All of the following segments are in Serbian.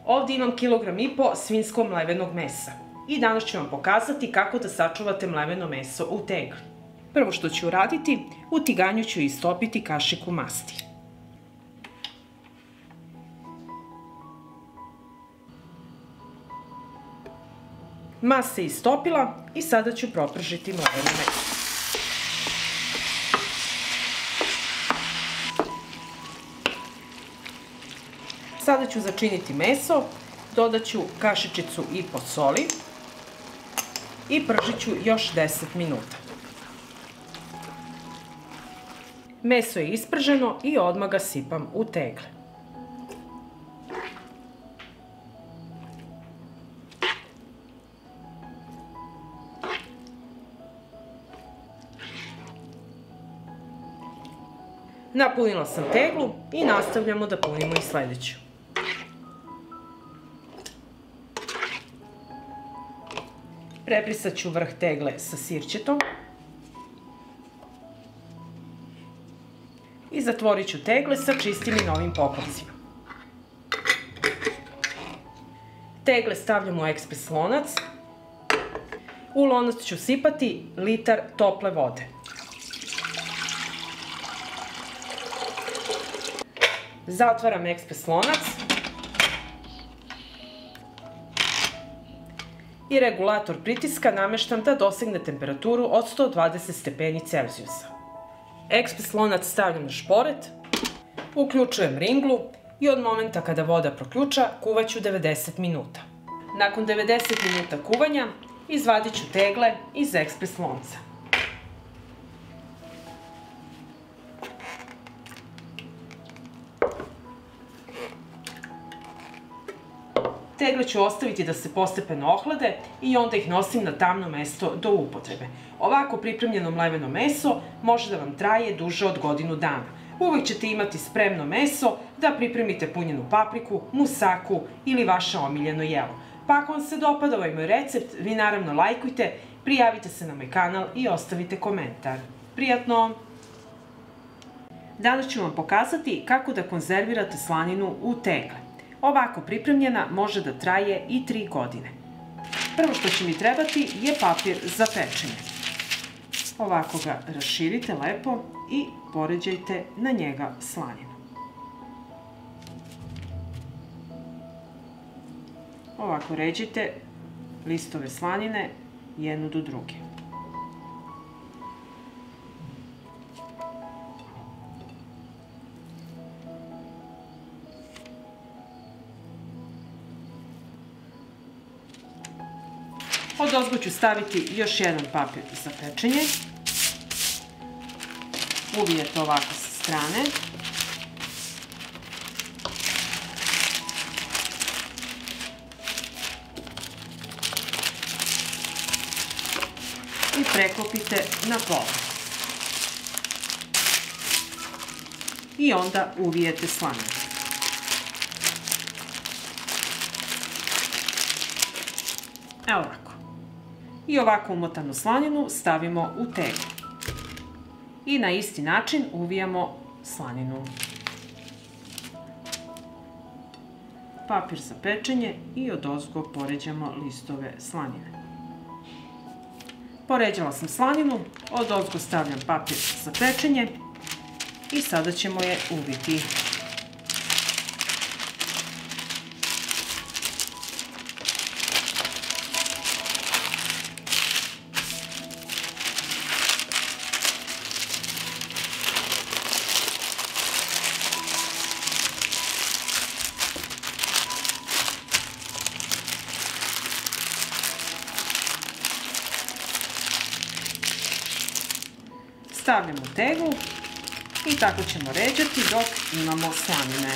Ovdje imam 1,5 kg svinjskog mlevenog mesa. I danas ću vam pokazati kako da sačuvate mleveno meso u tegli. Prvo što ću uraditi, u tiganju ću istopiti kašiku masti. Mast se istopila i sada ću propržiti mleveno meso. Sada ću začiniti meso, dodat ću kašičicu i po soli i pržit ću još 10 minuta. Meso je isprženo i odmah ga sipam u tegle. Napunila sam teglu i nastavljamo da punimo i sledeću. Prebrisat ću vrh tegle sa sirćetom i zatvorit ću tegle sa čistim i novim poklopcima. Tegle stavljam u ekspres lonac. U lonac ću sipati litar tople vode. Zatvaram ekspres lonac i regulator pritiska nameštam da dosegne temperaturu od 120 stepeni Celzijusa. Ekspres lonac stavljam na šporet, uključujem ringlu i od momenta kada voda proključa kuvaću 90 minuta. Nakon 90 minuta kuvanja izvadit ću tegle iz ekspres lonca. Tegle ću ostaviti da se postepeno ohlade i onda ih nosim na tamno mesto do upotrebe. Ovako pripremljeno mleveno meso može da vam traje duže od godinu dana. Uvek ćete imati spremno meso da pripremite punjenu papriku, musaku ili vaše omiljeno jelo. Pa ako vam se dopada ovaj moj recept, vi naravno lajkujte, prijavite se na moj kanal i ostavite komentar. Prijatno! Danas ću vam pokazati kako da konzervirate slaninu u tegle. Ovako pripremljena može da traje i 3 godine. Prvo što će mi trebati je papir za pečenje. Ovako ga raširite lepo i poređajte na njega slaninu. Ovako ređite listove slanine jednu do druge. Odozgo ću staviti još jedan papir za pečenje. Uvijete ovako sa strane. I preklopite na pola. I onda uvijete slaninu. Evo ovako. I ovako umotanu slaninu stavimo u teglu. I na isti način uvijamo slaninu. Papir za pečenje i odozgo poređamo listove slanine. Poređala sam slaninu, odozgo stavljam papir za pečenje i sada ćemo je uviti. Stavljamo u teglu i tako ćemo ređati dok imamo slanine.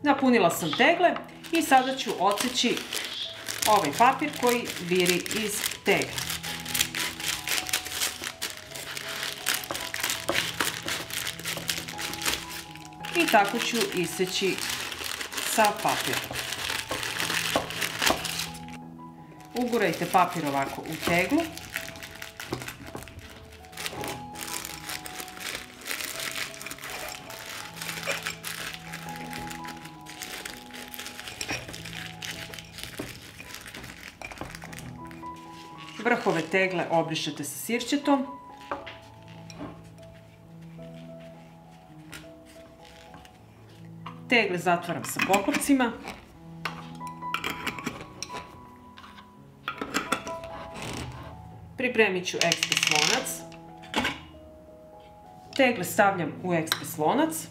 Napunila sam tegle i sada ću odseći ovaj papir koji viri iz tegle. I tako ću iseći sav papir. Ugurajte papir ovako u teglu. Vrhove tegle obrišete sa sirćetom. Tegle zatvaram sa poklopcima. Pripremit ću ekspres lonac. Tegle stavljam u ekspres lonac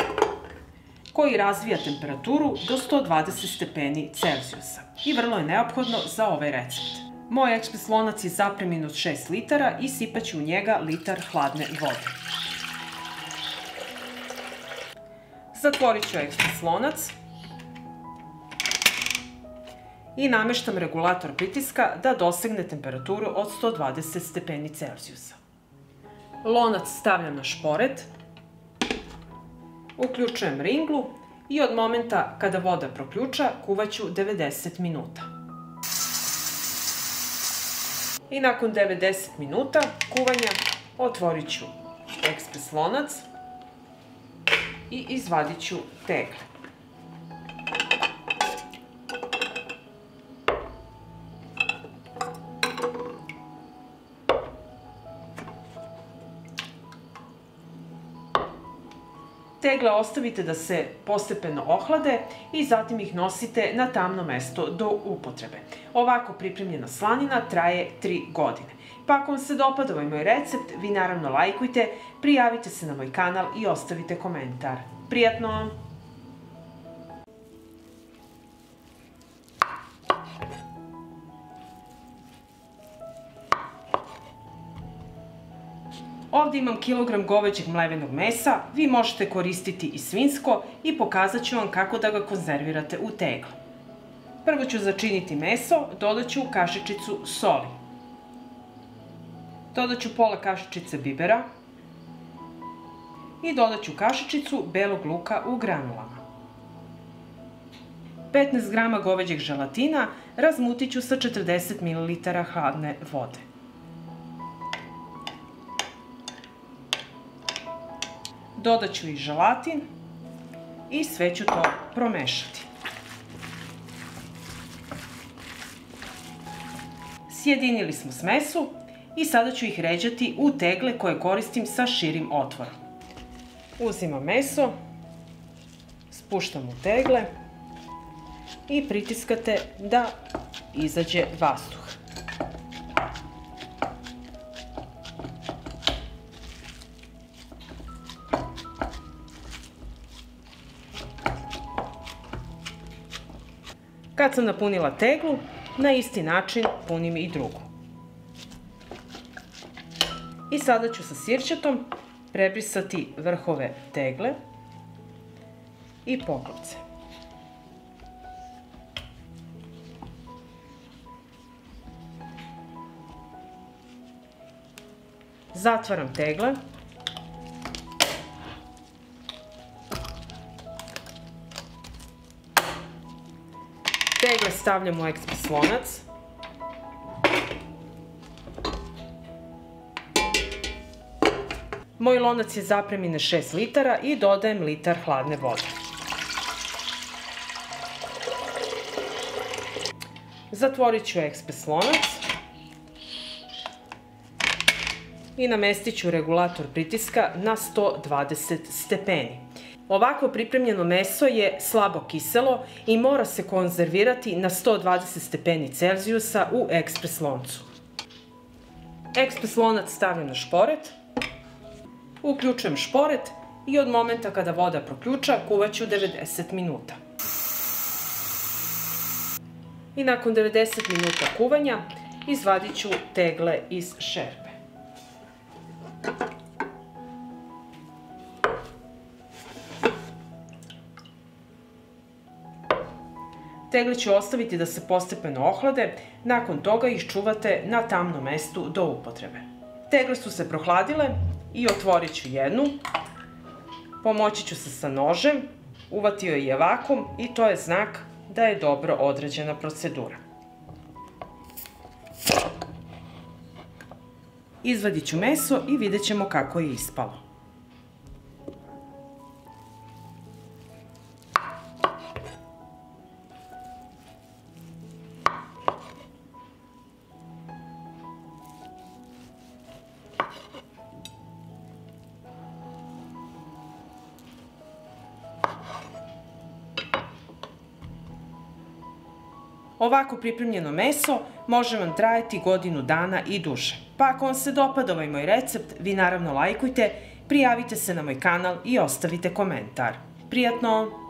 koji razvija temperaturu do 120 stepeni Celzijusa i vrlo je neophodno za ovaj recept. Moj ekspres lonac je zapremljen od 6 litara i sipaću u njega litar hladne vode. Zatvorit ću ekspres lonac i nameštam regulator pritiska da dosegne temperaturu od 120 stepeni Celzijusa. Lonac stavljam na šporet, uključujem ringlu i od momenta kada voda proključa kuvaću 90 minuta. I nakon 90 minuta kuvanja otvorit ću ekspres lonac i izvadit ću tegle. Tegle ostavite da se postepeno ohlade i zatim ih nosite na tamno mesto do upotrebe. Ovako pripremljena slanina traje 3 godine. Pa ako vam se dopada ovaj moj recept, vi naravno lajkujte, prijavite se na moj kanal i ostavite komentar. Prijatno! Ovdje imam kilogram goveđeg mlevenog mesa, vi možete koristiti i svinjsko i pokazat ću vam kako da ga konzervirate u teglu. Prvo ću začiniti meso, dodat ću kašičicu soli. Dodat ću pola kašičice bibera i dodat ću kašičicu belog luka u granulama. 15 grama goveđeg želatina razmutit ću sa 40 ml hladne vode. Dodat ću i želatin i sve ću to promešati. Sjedinili smo smesu i sada ću ih ređati u tegle koje koristim sa širim otvorom. Uzimam meso, spuštam u tegle i pritiskate da izađe vazduh. Kad sam napunila teglu, na isti način punim i drugu. I sada ću sa sirćetom prebrisati vrhove tegle i poklopce. Zatvaram tegle. Tegle stavljam u ekspres lonac. Moj lonac je zapremljen na 6 litara i dodajem litar hladne vode. Zatvorit ću ekspres lonac i namestit ću regulator pritiska na 120 stepeni. Ovako pripremljeno meso je slabo kiselo i mora se konzervirati na 120 stepeni Celzijusa u ekspres loncu. Ekspres lonac stavljam na šporet, uključujem šporet i od momenta kada voda proključa kuvaću 90 minuta. I nakon 90 minuta kuvanja izvadit ću tegle iz šerpe. Tegle ću ostaviti da se postepeno ohlade, nakon toga ih čuvate na tamnom mestu do upotrebe. Tegle su se prohladile i otvorit ću jednu. Pomoći ću se sa nožem, uvatio je vakum i to je znak da je dobro odrađena procedura. Izvadit ću meso i vidjet ćemo kako je ispalo. Ovako pripremljeno meso može vam trajati godinu dana i duže. Pa ako vam se dopada ovaj moj recept, vi naravno lajkujte, prijavite se na moj kanal i ostavite komentar. Prijatno!